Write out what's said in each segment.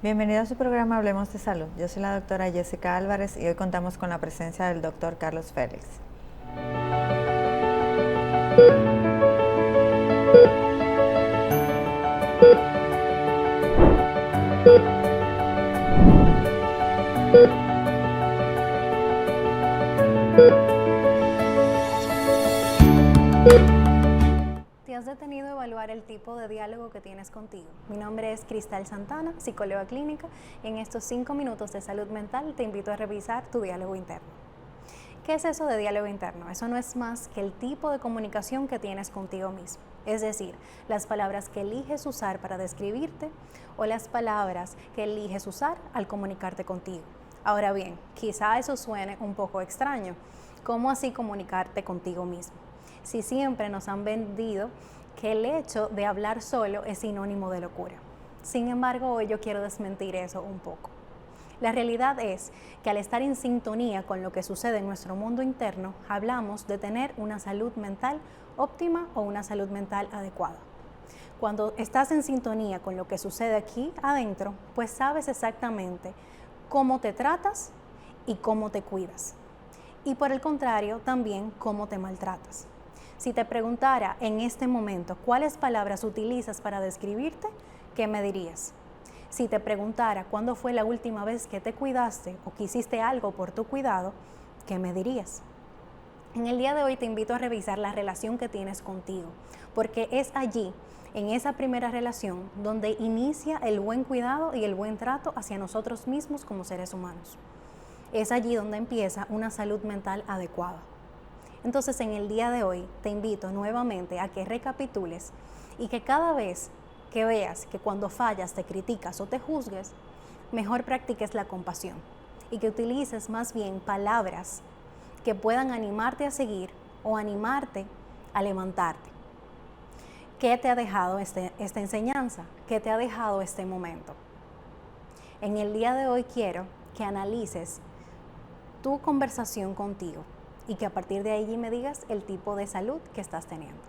Bienvenido a su programa Hablemos de Salud. Yo soy la doctora Jessica Álvarez y hoy contamos con la presencia del doctor Carlos Félix. ¿Te has detenido a evaluar el tipo de diálogo que tienes contigo? Mi nombre es Cristal Santana, psicóloga clínica, y en estos 5 minutos de salud mental te invito a revisar tu diálogo interno. ¿Qué es eso de diálogo interno? Eso no es más que el tipo de comunicación que tienes contigo mismo, es decir, las palabras que eliges usar para describirte o las palabras que eliges usar al comunicarte contigo. Ahora bien, quizá eso suene un poco extraño. ¿Cómo así comunicarte contigo mismo? Si siempre nos han vendido que el hecho de hablar solo es sinónimo de locura. Sin embargo, hoy yo quiero desmentir eso un poco. La realidad es que al estar en sintonía con lo que sucede en nuestro mundo interno, hablamos de tener una salud mental óptima o una salud mental adecuada. Cuando estás en sintonía con lo que sucede aquí adentro, pues sabes exactamente cómo te tratas y cómo te cuidas. Y por el contrario, también cómo te maltratas. Si te preguntara en este momento cuáles palabras utilizas para describirte, ¿qué me dirías? Si te preguntara cuándo fue la última vez que te cuidaste o que hiciste algo por tu cuidado, ¿qué me dirías? En el día de hoy te invito a revisar la relación que tienes contigo, porque es allí, en esa primera relación, donde inicia el buen cuidado y el buen trato hacia nosotros mismos como seres humanos. Es allí donde empieza una salud mental adecuada. Entonces, en el día de hoy te invito nuevamente a que recapitules y que cada vez que veas que cuando fallas te criticas o te juzgues, mejor practiques la compasión y que utilices más bien palabras que puedan animarte a seguir o animarte a levantarte. ¿Qué te ha dejado esta enseñanza? ¿Qué te ha dejado este momento? En el día de hoy quiero que analices tu conversación contigo y que a partir de allí me digas el tipo de salud que estás teniendo.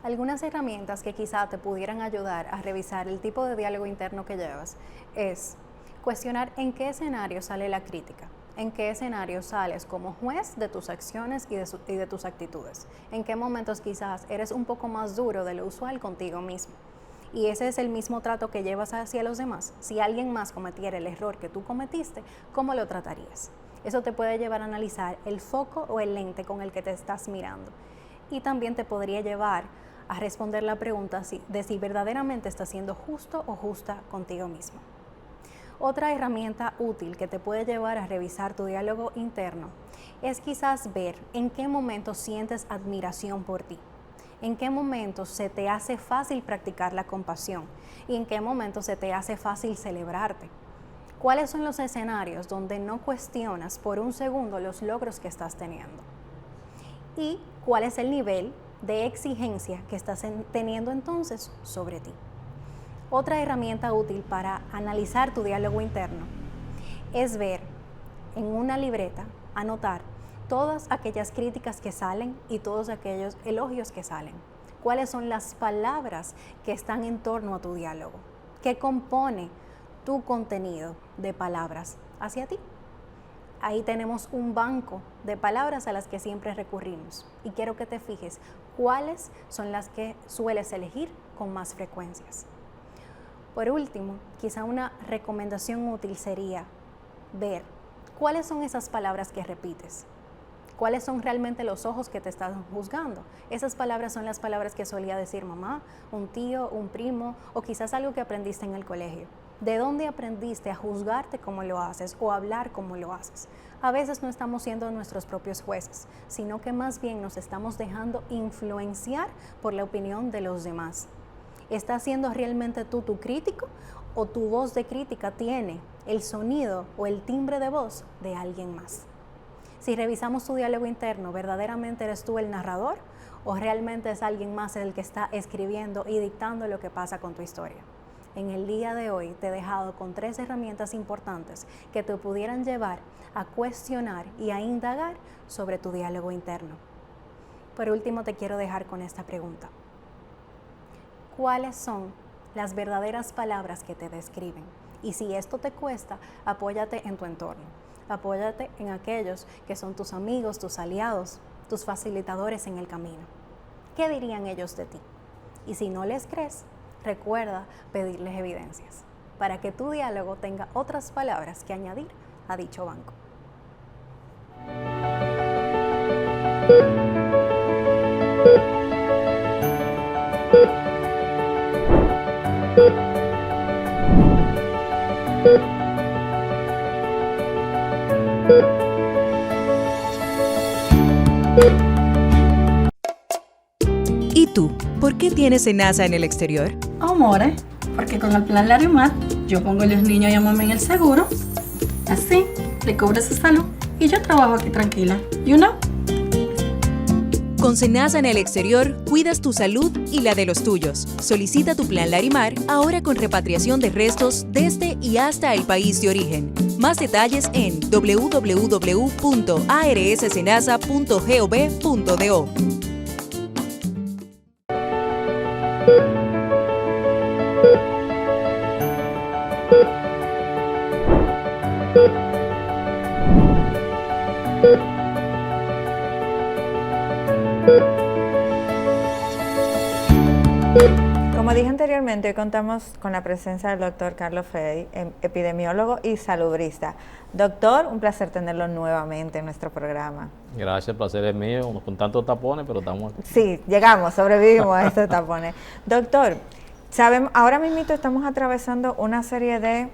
Algunas herramientas que quizá te pudieran ayudar a revisar el tipo de diálogo interno que llevas es cuestionar en qué escenario sale la crítica, en qué escenario sales como juez de tus acciones y de tus actitudes, en qué momentos quizás eres un poco más duro de lo usual contigo mismo. Y ese es el mismo trato que llevas hacia los demás. Si alguien más cometiera el error que tú cometiste, ¿cómo lo tratarías? Eso te puede llevar a analizar el foco o el lente con el que te estás mirando. Y también te podría llevar a responder la pregunta de si verdaderamente estás siendo justo o justa contigo mismo. Otra herramienta útil que te puede llevar a revisar tu diálogo interno es quizás ver en qué momento sientes admiración por ti. ¿En qué momento se te hace fácil practicar la compasión? ¿Y en qué momento se te hace fácil celebrarte? ¿Cuáles son los escenarios donde no cuestionas por un segundo los logros que estás teniendo? ¿Y cuál es el nivel de exigencia que estás teniendo entonces sobre ti? Otra herramienta útil para analizar tu diálogo interno es ver en una libreta, anotar todas aquellas críticas que salen y todos aquellos elogios que salen. ¿Cuáles son las palabras que están en torno a tu diálogo? ¿Qué compone tu contenido de palabras hacia ti? Ahí tenemos un banco de palabras a las que siempre recurrimos y quiero que te fijes cuáles son las que sueles elegir con más frecuencias. Por último, quizá una recomendación útil sería ver cuáles son esas palabras que repites. ¿Cuáles son realmente los ojos que te están juzgando? Esas palabras son las palabras que solía decir mamá, un tío, un primo o quizás algo que aprendiste en el colegio. ¿De dónde aprendiste a juzgarte como lo haces o a hablar como lo haces? A veces no estamos siendo nuestros propios jueces, sino que más bien nos estamos dejando influenciar por la opinión de los demás. ¿Estás siendo realmente tú tu crítico o tu voz de crítica tiene el sonido o el timbre de voz de alguien más? Si revisamos tu diálogo interno, ¿verdaderamente eres tú el narrador o realmente es alguien más el que está escribiendo y dictando lo que pasa con tu historia? En el día de hoy te he dejado con 3 herramientas importantes que te pudieran llevar a cuestionar y a indagar sobre tu diálogo interno. Por último, te quiero dejar con esta pregunta. ¿Cuáles son las verdaderas palabras que te describen? Y si esto te cuesta, apóyate en tu entorno. Apóyate en aquellos que son tus amigos, tus aliados, tus facilitadores en el camino. ¿Qué dirían ellos de ti? Y si no les crees, recuerda pedirles evidencias para que tu diálogo tenga otras palabras que añadir a dicho banco. ¿Y tú? ¿Por qué tienes SENASA en el exterior? Amores, porque con el plan Larimar yo pongo a los niños y a mamá en el seguro. Así, le cubro su salud y yo trabajo aquí tranquila. You know? Con SENASA en el exterior, cuidas tu salud y la de los tuyos. Solicita tu plan Larimar ahora con repatriación de restos desde y hasta el país de origen. Más detalles en www.arssenasa.gov.do. Como dije anteriormente, hoy contamos con la presencia del doctor Carlos Fedi, epidemiólogo y salubrista. Doctor, un placer tenerlo nuevamente en nuestro programa. Gracias, el placer es mío, con tantos tapones, pero estamos aquí. Sí, llegamos, sobrevivimos a estos tapones. Doctor, sabemos, ahora mismo estamos atravesando una serie de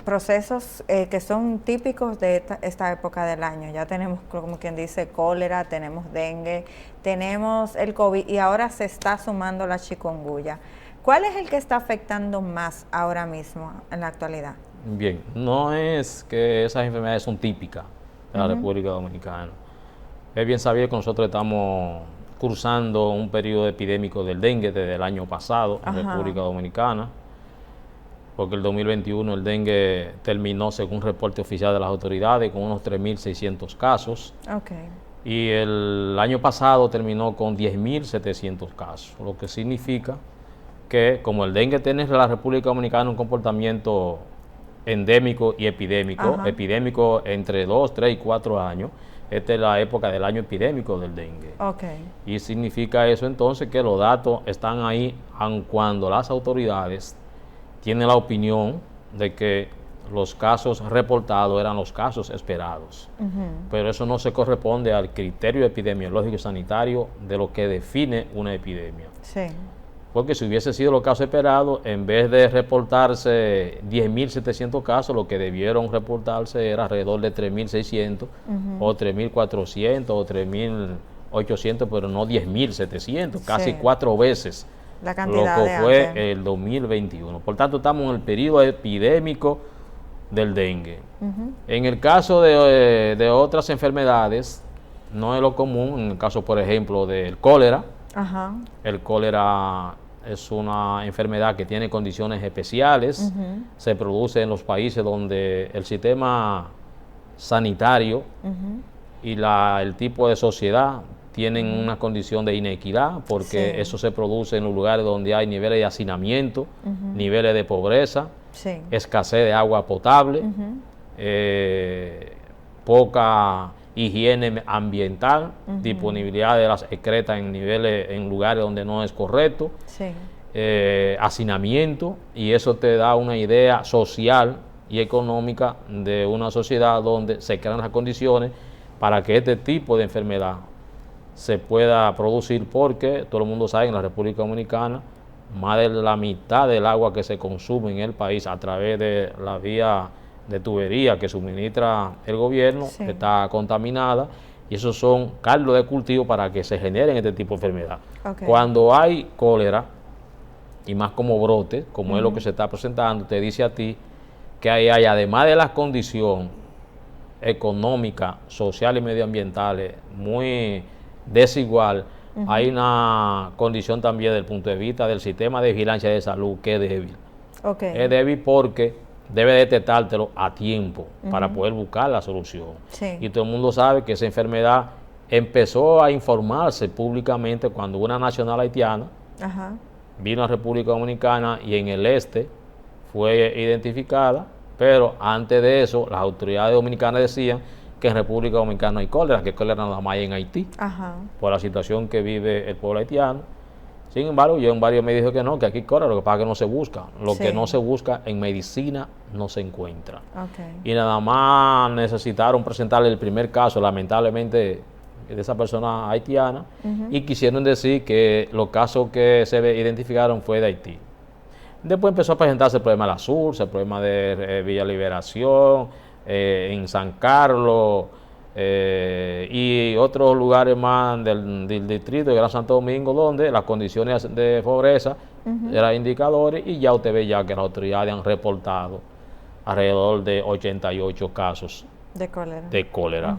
procesos que son típicos de esta época del año. Ya tenemos, como quien dice, cólera, tenemos dengue, tenemos el COVID y ahora se está sumando la chikungunya. ¿Cuál es el que está afectando más ahora mismo en la actualidad? Bien, no es que esas enfermedades son típicas de la República Dominicana. Es bien sabido que nosotros estamos cursando un periodo epidémico del dengue desde el año pasado en República Dominicana, porque el 2021 el dengue terminó, según reporte oficial de las autoridades, con unos 3.600 casos. Y el año pasado terminó con 10.700 casos, lo que significa que como el dengue tiene en la República Dominicana un comportamiento endémico y epidémico, epidémico entre 2, 3 y 4 años, esta es la época del año epidémico del dengue. Y significa eso entonces que los datos están ahí, aun cuando las autoridades tienen la opinión de que los casos reportados eran los casos esperados. Pero eso no se corresponde al criterio epidemiológico y sanitario de lo que define una epidemia. Porque si hubiese sido los casos esperados, en vez de reportarse 10.700 casos, lo que debieron reportarse era alrededor de 3.600 o 3.400 o 3.800, pero no 10.700, casi 4 veces la cantidad lo que fue el 2021. Por tanto, estamos en el periodo epidémico del dengue. En el caso de otras enfermedades, no es lo común. En el caso, por ejemplo, del cólera, el cólera es una enfermedad que tiene condiciones especiales, se produce en los países donde el sistema sanitario y el tipo de sociedad tienen una condición de inequidad, porque eso se produce en los lugares donde hay niveles de hacinamiento, niveles de pobreza, escasez de agua potable, poca higiene ambiental, disponibilidad de las excretas en lugares donde no es correcto, hacinamiento, y eso te da una idea social y económica de una sociedad donde se crean las condiciones para que este tipo de enfermedad se pueda producir, porque todo el mundo sabe que en la República Dominicana más de la mitad del agua que se consume en el país a través de la vía de tubería que suministra el gobierno está contaminada, y esos son caldos de cultivo para que se generen este tipo de enfermedad. Cuando hay cólera, y más como brote, como es lo que se está presentando, te dice a ti que hay además de las condiciones económicas, sociales y medioambientales muy desigual, hay una condición también desde el punto de vista del sistema de vigilancia de salud que es débil. Ok. Es débil porque debe detectártelo a tiempo para poder buscar la solución. Sí. Y todo el mundo sabe que esa enfermedad empezó a informarse públicamente cuando una nacional haitiana Ajá. vino a República Dominicana y en el este fue identificada, pero antes de eso las autoridades dominicanas decían que en República Dominicana no hay cólera, que cólera nada más hay en Haití, Ajá. por la situación que vive el pueblo haitiano. Sin embargo, yo en varios me dijo que no, que aquí hay cólera, lo que pasa es que no se busca. Lo Sí. que no se busca en medicina no se encuentra. Ok. Y nada más necesitaron presentarle el primer caso, lamentablemente, de esa persona haitiana, y quisieron decir que los casos que se identificaron fue de Haití. Después empezó a presentarse el problema de la SURS, el problema de Villa Liberación, en San Carlos, y otros lugares más del distrito de Gran Santo Domingo, donde las condiciones de pobreza eran indicadores, y ya usted ve ya que las autoridades han reportado alrededor de 88 casos De cólera. de cólera.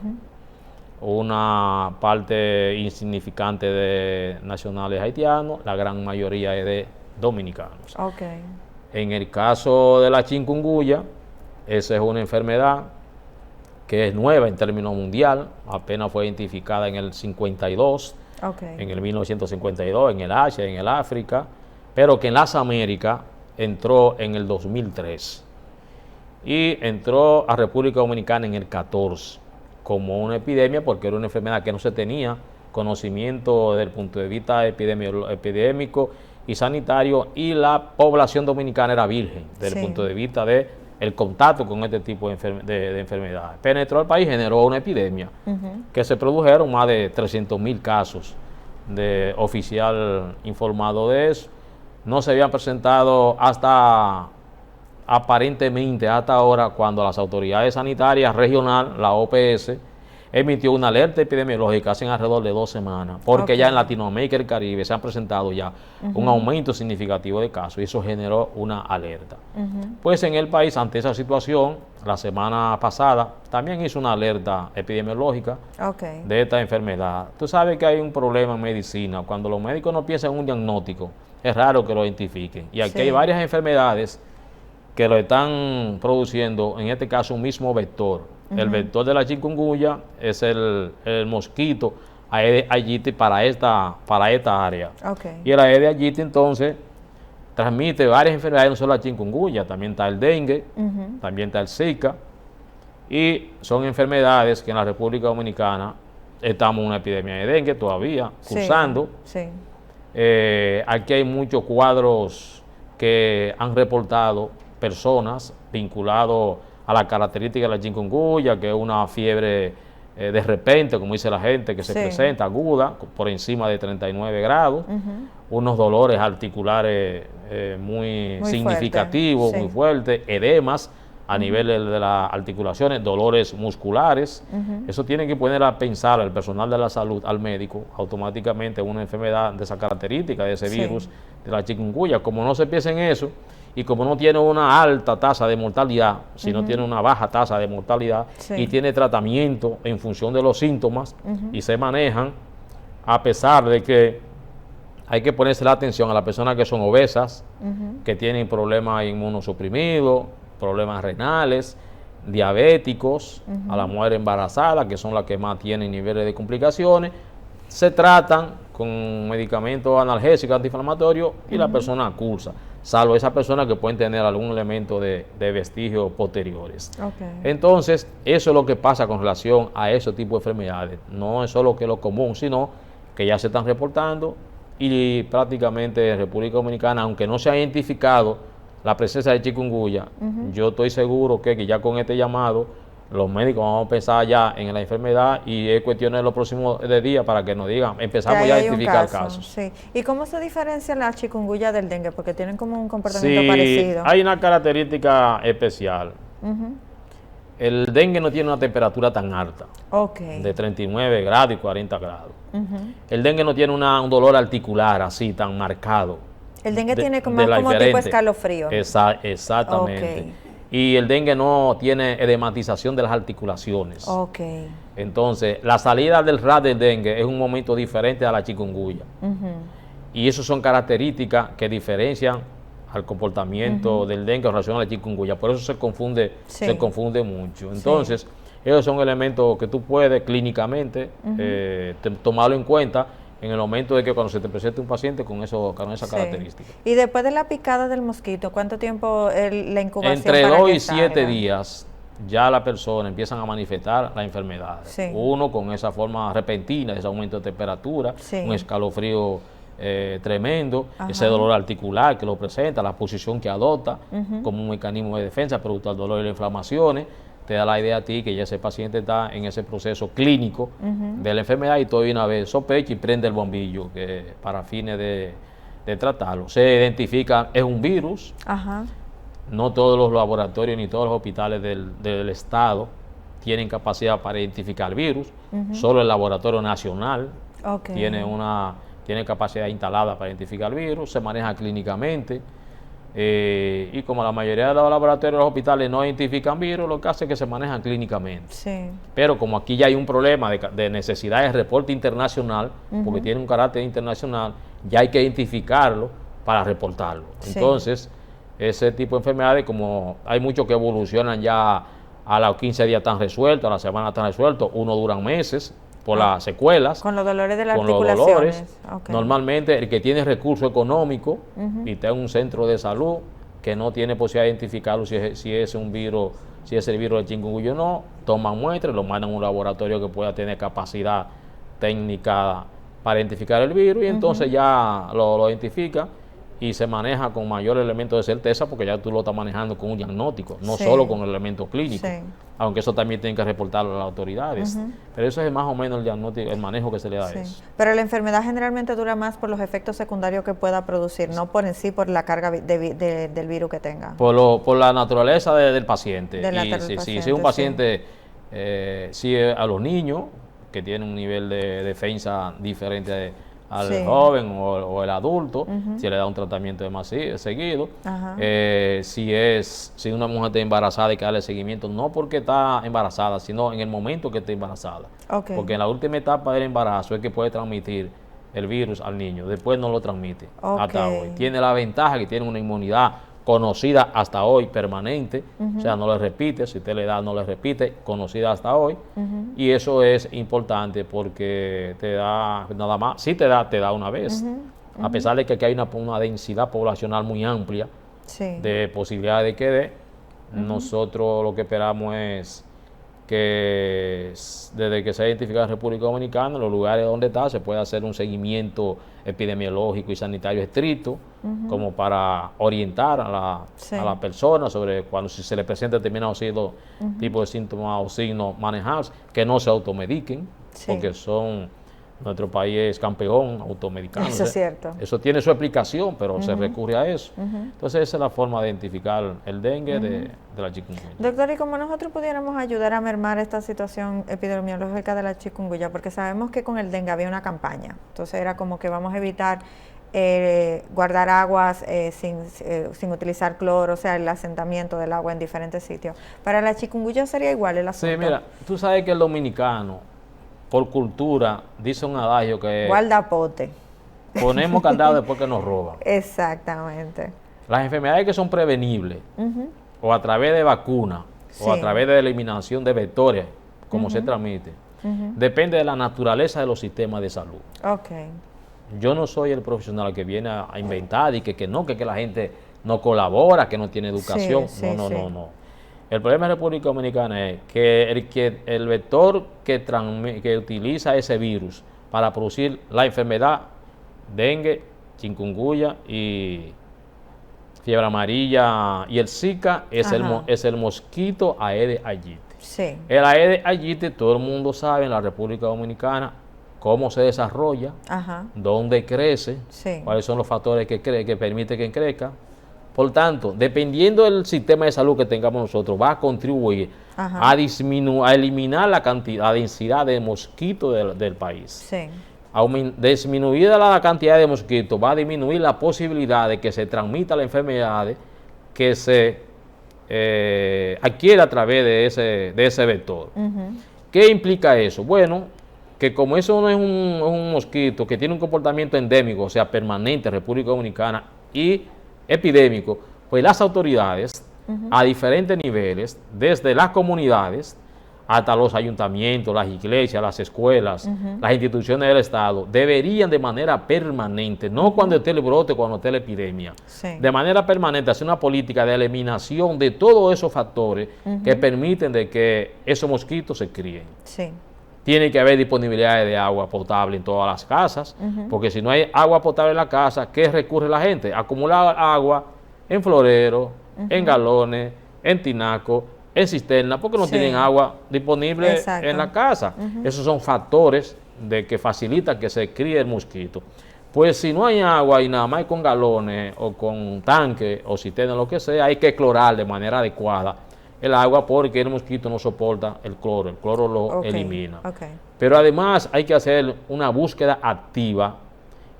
Una parte insignificante de nacionales haitianos, la gran mayoría es de dominicanos. Ok. En el caso de la chikungunya, esa es una enfermedad que es nueva en términos mundial, apenas fue identificada en el 52, Ok. en el 1952, en el Asia, en el África, pero que en las Américas entró en el 2003 y entró a República Dominicana en el 14 como una epidemia, porque era una enfermedad que no se tenía conocimiento desde el punto de vista epidémico y sanitario, y la población dominicana era virgen desde Sí. el punto de vista de el contacto con este tipo de enfermedades. Penetró el país, generó una epidemia que se produjeron más de 300,000 casos de oficial informado de eso. No se habían presentado aparentemente hasta ahora, cuando las autoridades sanitarias regional, la OPS, emitió una alerta epidemiológica hace alrededor de 2 semanas, porque Ok. ya en Latinoamérica y el Caribe se han presentado ya un aumento significativo de casos, y eso generó una alerta. Pues en el país, ante esa situación, la semana pasada también hizo una alerta epidemiológica Ok. de esta enfermedad. Tú sabes que hay un problema en medicina, cuando los médicos no piensan en un diagnóstico, es raro que lo identifiquen. Y aquí Sí. hay varias enfermedades que lo están produciendo, en este caso un mismo vector. El vector de la chikungunya es el mosquito Aedes aegypti para esta área. Ok. Y el Aedes aegypti entonces transmite varias enfermedades, no solo la chikungunya, también está el dengue, también está el Zika, y son enfermedades que en la República Dominicana estamos en una epidemia de dengue todavía, Sí. cursando. Sí. Aquí hay muchos cuadros que han reportado personas vinculados a la característica de la chikungunya, que es una fiebre de repente, como dice la gente, que se Sí. presenta aguda, por encima de 39 grados, unos dolores articulares muy Muy significativos, fuerte, sí. muy fuertes, edemas a nivel de las articulaciones, dolores musculares. Eso tiene que poner a pensar al personal de la salud, al médico, automáticamente una enfermedad de esa característica, de ese Sí. virus, de la chikungunya. Como no se piensa en eso, y como no tiene una alta tasa de mortalidad, sino tiene una baja tasa de mortalidad, Sí. y tiene tratamiento en función de los síntomas, y se manejan, a pesar de que hay que ponerse la atención a las personas que son obesas, que tienen problemas inmunosuprimidos, problemas renales, diabéticos, a la mujer embarazada, que son las que más tienen niveles de complicaciones, se tratan con medicamentos analgésicos, antiinflamatorios, y la persona cursa, salvo esas personas que pueden tener algún elemento de vestigios posteriores. Ok. Entonces, eso es lo que pasa con relación a ese tipo de enfermedades. No es solo que lo común, sino que ya se están reportando, y prácticamente en República Dominicana, aunque no se ha identificado la presencia de chikungunya, yo estoy seguro que ya con este llamado los médicos vamos a pensar ya en la enfermedad, y es cuestión de los próximos días para que nos digan, empezamos ahí ya a hay un identificar caso, casos. Sí. ¿Y cómo se diferencia la chikungunya del dengue? Porque tienen como un comportamiento Sí, parecido. hay una característica especial. El dengue no tiene una temperatura tan alta, Ok. de 39 grados y 40 grados. El dengue no tiene un dolor articular así tan marcado. El dengue de- tiene como, de la como tipo diferente. escalofrío. Exactamente. Ok. Y el dengue no tiene edematización de las articulaciones. Ok. Entonces, la salida del RAS del dengue es un momento diferente a la chikungunya. Y eso son características que diferencian al comportamiento del dengue en relación a la chikungunya. Por eso se confunde mucho. Entonces, esos son elementos que tú puedes clínicamente tomarlo en cuenta en el momento de que cuando se te presente un paciente con esa característica. Y después de la picada del mosquito, ¿cuánto tiempo la incubación? Entre 2 y 7 días ya la persona empiezan a manifestar la enfermedad. Uno con esa forma repentina, ese aumento de temperatura, un escalofrío tremendo, ese dolor articular que lo presenta, la posición que adopta como un mecanismo de defensa producto del dolor y las inflamaciones, te da la idea a ti que ya ese paciente está en ese proceso clínico de la enfermedad y todo de una vez sospecha y prende el bombillo para fines de tratarlo. Se identifica, es un virus, no todos los laboratorios ni todos los hospitales del estado tienen capacidad para identificar virus, solo el Laboratorio Nacional tiene capacidad instalada para identificar virus, se maneja clínicamente. Y como la mayoría de los laboratorios de los hospitales no identifican virus, lo que hace es que se manejan clínicamente. Pero como aquí ya hay un problema de necesidad de reporte internacional, porque tiene un carácter internacional, ya hay que identificarlo para reportarlo. Entonces, ese tipo de enfermedades, como hay muchos que evolucionan ya a los 15 días están resueltos, a la semana están resueltos, unos duran meses por las secuelas. Con los dolores de las articulaciones. Normalmente el que tiene recurso económico y está en un centro de salud que no tiene posibilidad de identificarlo si es un virus, si es el virus del chikungunya o no, toman muestras, lo mandan a un laboratorio que pueda tener capacidad técnica para identificar el virus y entonces ya lo identifica y se maneja con mayor elemento de certeza porque ya tú lo estás manejando con un diagnóstico, no solo con el elemento clínico, aunque eso también tienen que reportarlo a las autoridades, pero eso es más o menos el diagnóstico, el manejo que se le da a eso. Pero la enfermedad generalmente dura más por los efectos secundarios que pueda producir, no por en sí, por la carga del virus que tenga. Por la naturaleza del paciente. Si es un paciente, si a los niños que tienen un nivel de defensa diferente al joven o el adulto, si le da un tratamiento más seguido, si una mujer está embarazada y que darle seguimiento, no porque está embarazada, sino en el momento que está embarazada. Porque en la última etapa del embarazo es que puede transmitir el virus al niño, después no lo transmite hasta hoy. Tiene la ventaja que tiene una inmunidad conocida hasta hoy, permanente, o sea, no le repite, si usted le da, no le repite, conocida hasta hoy, y eso es importante porque te da, nada más, si te da una vez, a pesar de que aquí hay una densidad poblacional muy amplia de posibilidades de que dé, nosotros lo que esperamos es que desde que se ha identificado en República Dominicana, en los lugares donde está, se puede hacer un seguimiento epidemiológico y sanitario estricto, como para orientar a la persona sobre si se le presenta determinado tipo de síntomas o signos manejados, que no se automediquen, porque nuestro país es campeón automedicando. Eso es cierto. Eso tiene su explicación, pero se recurre a eso. Entonces esa es la forma de identificar el dengue de la chikungunya. Doctor, ¿y cómo nosotros pudiéramos ayudar a mermar esta situación epidemiológica de la chikungunya? Porque sabemos que con el dengue había una campaña. Entonces era como que vamos a evitar guardar aguas sin utilizar cloro, o sea, el asentamiento del agua en diferentes sitios. Para la chikungunya sería igual el asunto. Sí, mira, tú sabes que el dominicano, por cultura, dice un adagio que guardapote. Ponemos candado después que nos roban. Exactamente. Las enfermedades que son prevenibles, o a través de vacunas, o a través de eliminación de vectores, como se transmite, depende de la naturaleza de los sistemas de salud. Yo no soy el profesional que viene a inventar y que la gente no colabora, que no tiene educación. No. El problema de la República Dominicana es que el vector que utiliza ese virus para producir la enfermedad, dengue, chikungunya y fiebre amarilla y el Zika, es el mosquito Aedes aegypti. El Aedes aegypti, todo el mundo sabe en la República Dominicana cómo se desarrolla, dónde crece, cuáles son los factores que permiten que crezca. Por tanto, dependiendo del sistema de salud que tengamos nosotros, va a contribuir a eliminar la densidad de mosquitos del país. Disminuida la cantidad de mosquitos, va a disminuir la posibilidad de que se transmita la enfermedad que se adquiere a través de ese vector. ¿Qué implica eso? Bueno, que como eso no es un mosquito que tiene un comportamiento endémico, o sea, permanente en República Dominicana, y epidémico, pues las autoridades a diferentes niveles, desde las comunidades hasta los ayuntamientos, las iglesias, las escuelas, las instituciones del Estado, deberían de manera permanente, no cuando esté el brote, cuando esté la epidemia, de manera permanente hacer una política de eliminación de todos esos factores que permiten de que esos mosquitos se críen. Sí. Tiene que haber disponibilidad de agua potable en todas las casas, porque si no hay agua potable en la casa, ¿qué recurre la gente? Acumular agua en floreros, en galones, en tinacos, en cisterna, porque no tienen agua disponible en la casa. Esos son factores de que facilitan que se críe el mosquito. Pues si no hay agua y nada más con galones o con tanques o cisterna, lo que sea, hay que clorar de manera adecuada el agua porque el mosquito no soporta el cloro lo elimina. Pero además hay que hacer una búsqueda activa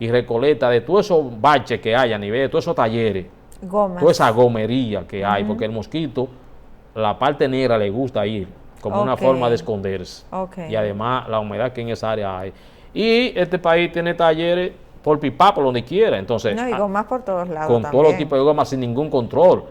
y recolecta de todos esos baches que hay a nivel de todos esos talleres, toda esa gomería que hay, porque el mosquito, la parte negra le gusta ir como una forma de esconderse. Y además la humedad que en esa área hay. Y este país tiene talleres por pipa, por donde quiera. Entonces, no, y gomas por todos lados con todos los tipos de gomas sin ningún control.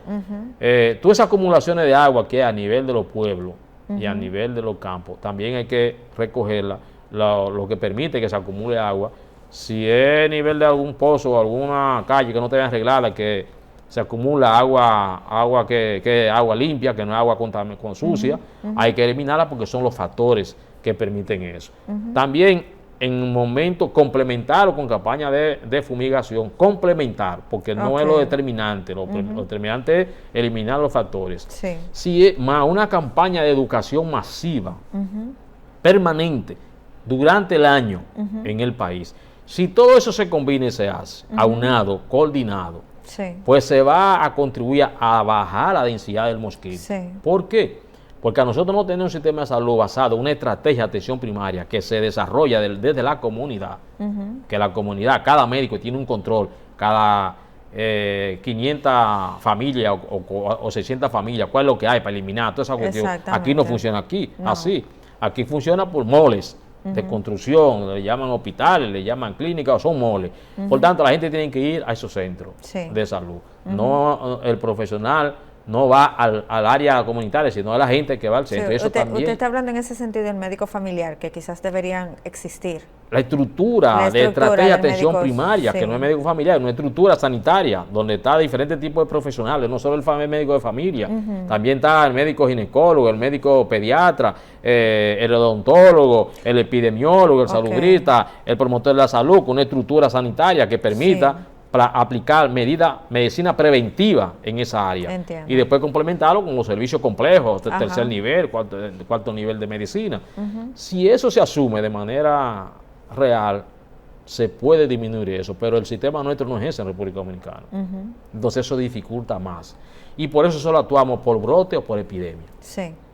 Todas esas acumulaciones de agua que hay a nivel de los pueblos y a nivel de los campos, también hay que recogerla, lo que permite que se acumule agua. Si es a nivel de algún pozo o alguna calle que no esté arreglada, que se acumula agua que es agua limpia, que no es agua con sucia, hay que eliminarla porque son los factores que permiten eso. También en un momento complementar o con campaña de fumigación, complementar, porque no es lo determinante, lo determinante es eliminar los factores. Si es más una campaña de educación masiva, permanente, durante el año en el país. Si todo eso se combina y se hace, aunado, coordinado, pues se va a contribuir a bajar la densidad del mosquito. ¿Por qué? Porque a nosotros no tenemos un sistema de salud basado en una estrategia de atención primaria que se desarrolla desde la comunidad, que la comunidad, cada médico tiene un control, cada 500 familias o 600 familias, cuál es lo que hay para eliminar toda esa cuestión. Aquí no funciona así. Aquí funciona por moles de construcción, le llaman hospitales, le llaman clínicas, son moles. Por tanto, la gente tiene que ir a esos centros de salud. No el profesional no va al área comunitaria, sino a la gente que va al centro. Usted está hablando en ese sentido del médico familiar, que quizás deberían existir. La estructura de estrategia de atención primaria, que no es médico familiar, es una estructura sanitaria, donde está diferentes tipos de profesionales, no solo el médico de familia, también está el médico ginecólogo, el médico pediatra, el odontólogo, el epidemiólogo, el salubrista, el promotor de la salud, con una estructura sanitaria que permita para aplicar medicina preventiva en esa área. Y después complementarlo con los servicios complejos, tercer nivel, cuarto nivel de medicina. Si eso se asume de manera real, se puede disminuir eso, pero el sistema nuestro no es ese en República Dominicana. Entonces eso dificulta más. Y por eso solo actuamos por brote o por epidemia.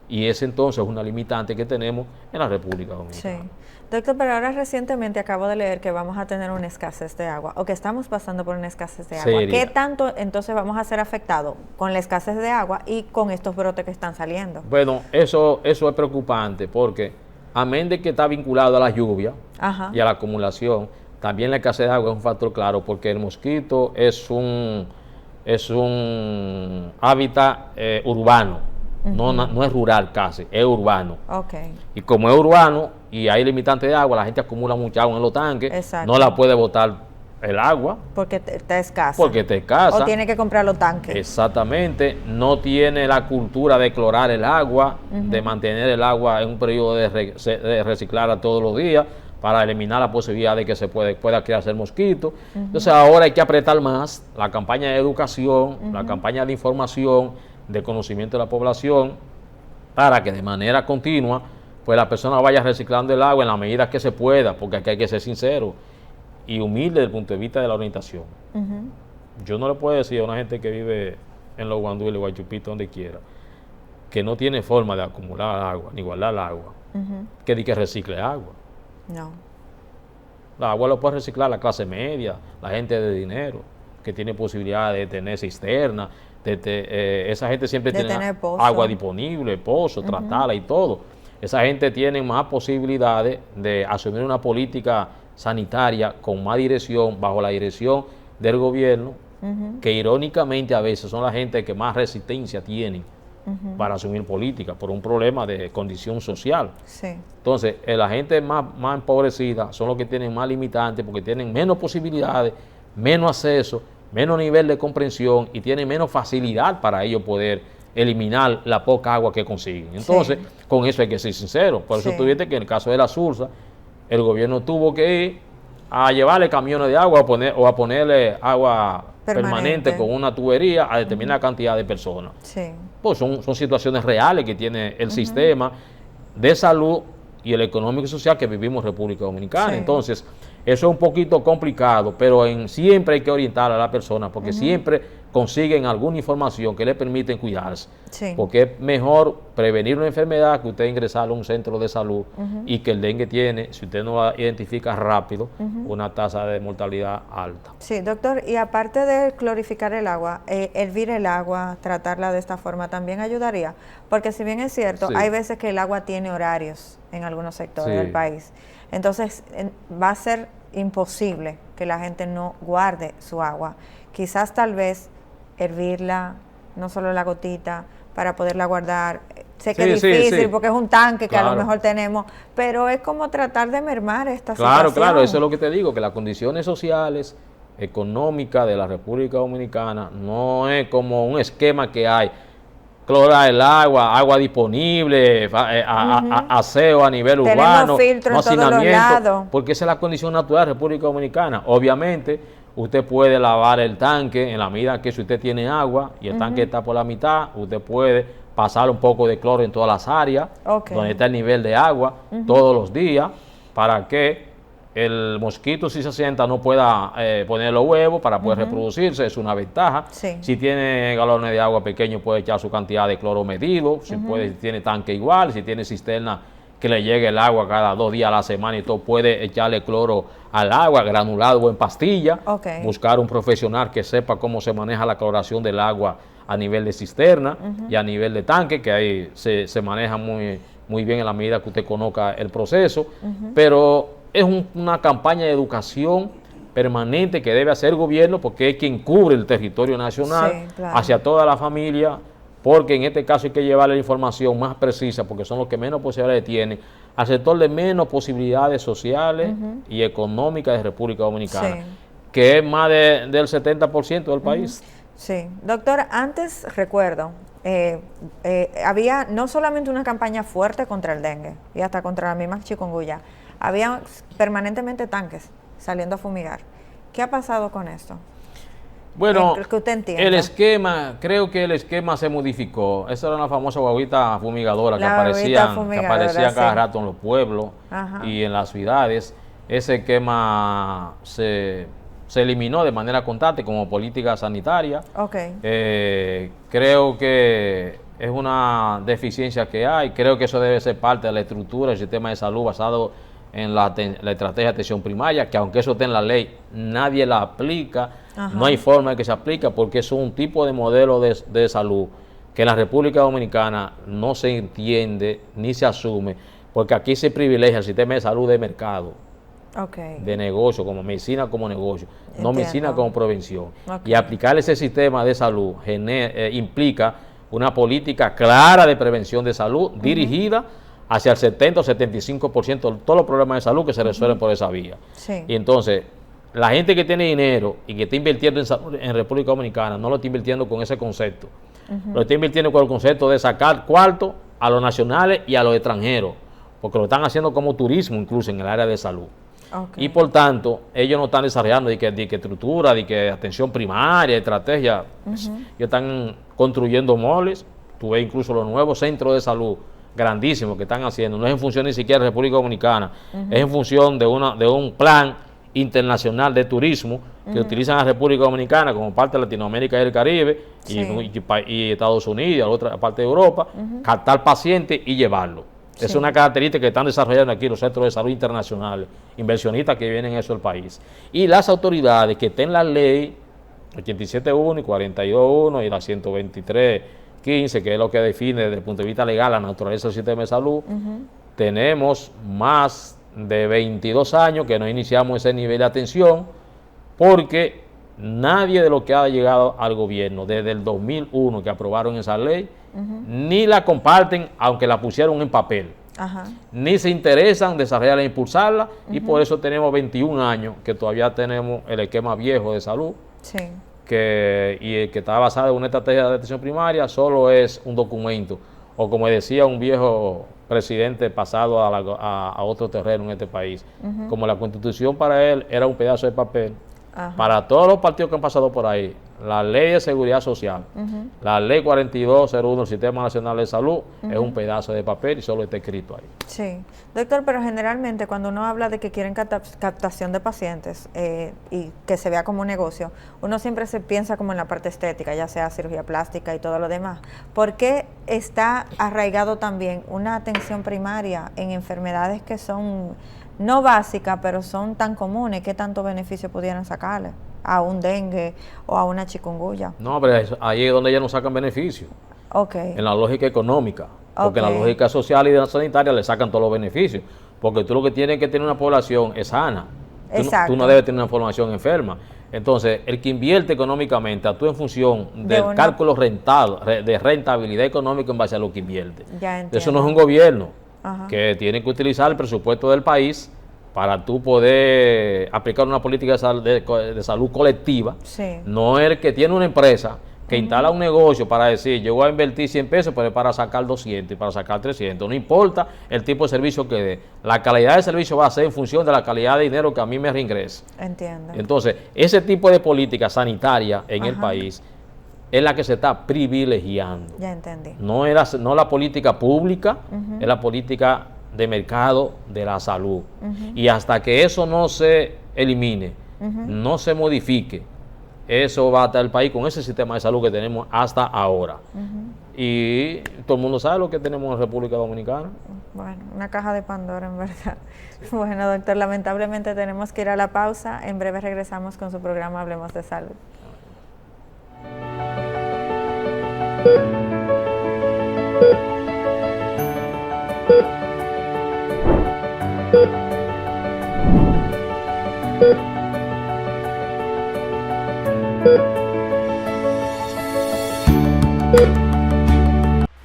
Y ese entonces es una limitante que tenemos en la República Dominicana. Doctor, pero ahora recientemente acabo de leer que vamos a tener una escasez de agua, o que estamos pasando por una escasez de agua. ¿Qué tanto entonces vamos a ser afectados con la escasez de agua y con estos brotes que están saliendo? Bueno, eso es preocupante porque, amén de que está vinculado a la lluvia y a la acumulación, también la escasez de agua es un factor claro, porque el mosquito es un hábitat urbano. No es rural casi, es urbano. Y como es urbano y hay limitantes de agua, la gente acumula mucha agua en los tanques, no la puede botar el agua. Porque está escasa. O tiene que comprar los tanques. Exactamente. No tiene la cultura de clorar el agua, de mantener el agua en un periodo de reciclarla todos los días, para eliminar la posibilidad de que pueda crearse el mosquito. Entonces ahora hay que apretar más la campaña de educación, la campaña de información, de conocimiento de la población, para que de manera continua pues la persona vaya reciclando el agua en la medida que se pueda, porque aquí hay que ser sincero y humilde desde el punto de vista de la orientación. Yo no le puedo decir a una gente que vive en los Guandules, Guaychupito, donde quiera, que no tiene forma de acumular agua, ni guardar agua, que di que recicle agua. No. El agua lo puede reciclar la clase media, la gente de dinero, que tiene posibilidad de tener cisterna, esa gente siempre tiene agua disponible, pozo, tratarla y todo. Esa gente tiene más posibilidades de asumir una política sanitaria con más dirección, bajo la dirección del gobierno, que irónicamente a veces son la gente que más resistencia tienen para asumir política, por un problema de condición social. Sí. Entonces, la gente más empobrecida son los que tienen más limitantes porque tienen menos posibilidades, menos acceso, menos nivel de comprensión y tienen menos facilidad para ellos poder eliminar la poca agua que consiguen. Entonces, con eso hay que ser sincero. Por eso tuviste que en el caso de la Sursa, el gobierno tuvo que ir a llevarle camiones de agua o a ponerle agua permanente con una tubería a determinada cantidad de personas. Sí. Pues son situaciones reales que tiene el sistema de salud y el económico y social que vivimos en República Dominicana. Entonces, eso es un poquito complicado, pero siempre hay que orientar a la persona porque siempre consiguen alguna información que le permiten cuidarse. Porque es mejor prevenir una enfermedad que usted ingresarlo a un centro de salud y que el dengue tiene, si usted no la identifica rápido, una tasa de mortalidad alta. Sí, doctor, y aparte de clorificar el agua, hervir el agua, tratarla de esta forma, ¿también ayudaría? Porque si bien es cierto, hay veces que el agua tiene horarios en algunos sectores del país. Entonces, va a ser imposible que la gente no guarde su agua. Quizás tal vez hervirla, no solo la gotita, para poderla guardar. Sé que es difícil porque es un tanque que a lo mejor tenemos, pero es como tratar de mermar esta situación. Claro, eso es lo que te digo, que las condiciones sociales, económicas de la República Dominicana no es como un esquema que hay. Clorar el agua disponible, aseo a nivel urbano, no hacinamiento, porque esa es la condición natural de la República Dominicana. Obviamente, usted puede lavar el tanque en la medida que si usted tiene agua y el tanque está por la mitad, usted puede pasar un poco de cloro en todas las áreas donde está el nivel de agua todos los días para que el mosquito, si se sienta, no pueda poner los huevos para poder reproducirse, es una ventaja. Si tiene galones de agua pequeños, puede echar su cantidad de cloro medido. Si tiene tanque igual, si tiene cisterna que le llegue el agua cada 2 días a la semana y todo, puede echarle cloro al agua, granulado o en pastilla. Buscar un profesional que sepa cómo se maneja la cloración del agua a nivel de cisterna y a nivel de tanque, que ahí se maneja muy bien en la medida que usted conozca el proceso. Pero es una campaña de educación permanente que debe hacer el gobierno porque es quien cubre el territorio nacional hacia toda la familia, porque en este caso hay que llevarle la información más precisa porque son los que menos posibilidades tienen al sector de menos posibilidades sociales y económicas de República Dominicana, que es más del 70% del país. Sí, doctor, antes recuerdo, había no solamente una campaña fuerte contra el dengue y hasta contra la misma chikungunya, había permanentemente tanques saliendo a fumigar. ¿Qué ha pasado con esto? Bueno, que usted entienda. El esquema, creo que el esquema se modificó. Esa era una famosa guaguita fumigadora que aparecía cada rato en los pueblos y en las ciudades. Ese esquema se eliminó de manera constante como política sanitaria. Creo que es una deficiencia que hay. Creo que eso debe ser parte de la estructura del sistema de salud basado en la estrategia de atención primaria, que aunque eso esté en la ley, nadie la aplica. No hay forma de que se aplique porque es un tipo de modelo de salud que en la República Dominicana no se entiende ni se asume, porque aquí se privilegia el sistema de salud de mercado, de negocio, como medicina como negocio, no medicina como prevención. Y aplicar ese sistema de salud implica una política clara de prevención de salud dirigida hacia el 70 o 75% de todos los problemas de salud que se resuelven por esa vía. Y entonces, la gente que tiene dinero y que está invirtiendo en salud en República Dominicana no lo está invirtiendo con ese concepto. Lo está invirtiendo con el concepto de sacar cuarto a los nacionales y a los extranjeros, porque lo están haciendo como turismo incluso en el área de salud. Y por tanto, ellos no están desarrollando de que estructura, de que atención primaria, estrategia. Ellos están construyendo moles. Tú ves incluso los nuevos centros de salud grandísimos que están haciendo. No es en función ni siquiera de República Dominicana, es en función de un plan internacional de turismo que utilizan a República Dominicana como parte de Latinoamérica y el Caribe y Estados Unidos y a otra parte de Europa, captar pacientes y llevarlo. Es una característica que están desarrollando aquí los centros de salud internacionales, inversionistas que vienen a eso del país. Y las autoridades que estén en la ley 87.1 y 42.1 y la 123.15, que es lo que define desde el punto de vista legal la naturaleza del sistema de salud, tenemos más de 22 años que no iniciamos ese nivel de atención porque nadie de los que ha llegado al gobierno desde el 2001 que aprobaron esa ley, ni la comparten, aunque la pusieron en papel. Ajá. Ni se interesan en desarrollarla e impulsarla, y por eso tenemos 21 años que todavía tenemos el esquema viejo de salud, Sí. y que está basado en una estrategia de atención primaria, solo es un documento, o como decía un viejo presidente pasado a otro terreno en este país, como la Constitución para él era un pedazo de papel. Ajá. Para todos los partidos que han pasado por ahí, la Ley de Seguridad Social, la Ley 4201 del Sistema Nacional de Salud, es un pedazo de papel y solo está escrito ahí. Sí, doctor, pero generalmente cuando uno habla de que quieren captación de pacientes y que se vea como un negocio, uno siempre se piensa como en la parte estética, ya sea cirugía plástica y todo lo demás. ¿Por qué está arraigado también una atención primaria en enfermedades que son no básicas, pero son tan comunes? ¿Qué tanto beneficio pudieran sacarle a un dengue o a una chikungunya? No, pero ahí es donde ellos no sacan beneficio, Ok. en la lógica económica, porque en la Ok. lógica social y de la sanitaria le sacan todos los beneficios, porque tú lo que tienes que tener una población es sana. Tú no debes tener una población enferma. Entonces, el que invierte económicamente actúa en función del cálculo de rentabilidad económica en base a lo que invierte. Ya entiendo. Eso no es un gobierno Ajá. que tiene que utilizar el presupuesto del país para tú poder aplicar una política de salud colectiva. Sí. No el que tiene una empresa que instala un negocio para decir, yo voy a invertir 100 pesos, pero es para sacar 200 y para sacar 300. No importa el tipo de servicio que dé. La calidad de servicio va a ser en función de la calidad de dinero que a mí me reingrese. Entiendo. Entonces, ese tipo de política sanitaria en el país es la que se está privilegiando. Ya entendí. No la política pública, es la política de mercado de la salud. Y hasta que eso no se elimine, no se modifique, eso va a estar el país con ese sistema de salud que tenemos hasta ahora. Y todo el mundo sabe lo que tenemos en República Dominicana. Bueno, una caja de Pandora, en verdad. Bueno, doctor, lamentablemente tenemos que ir a la pausa. En breve regresamos con su programa Hablemos de Salud.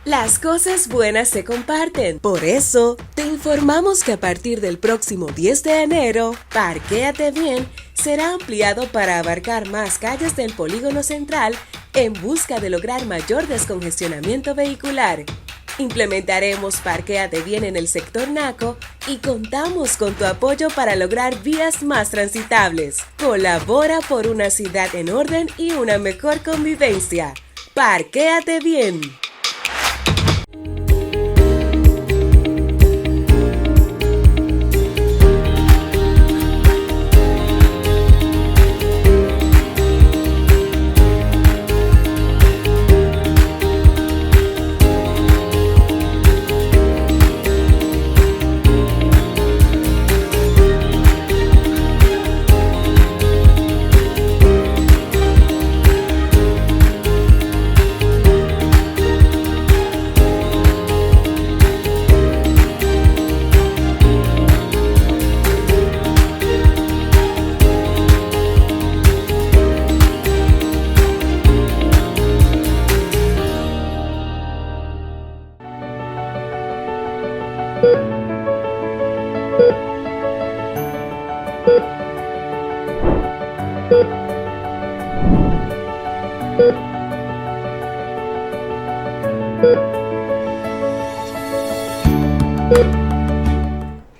Las cosas buenas se comparten. Por eso, te informamos que a partir del próximo 10 de enero, Parquéate Bien será ampliado para abarcar más calles del Polígono Central en busca de lograr mayor descongestionamiento vehicular. Implementaremos Parquéate Bien en el sector Naco y contamos con tu apoyo para lograr vías más transitables. Colabora por una ciudad en orden y una mejor convivencia. Parquéate Bien.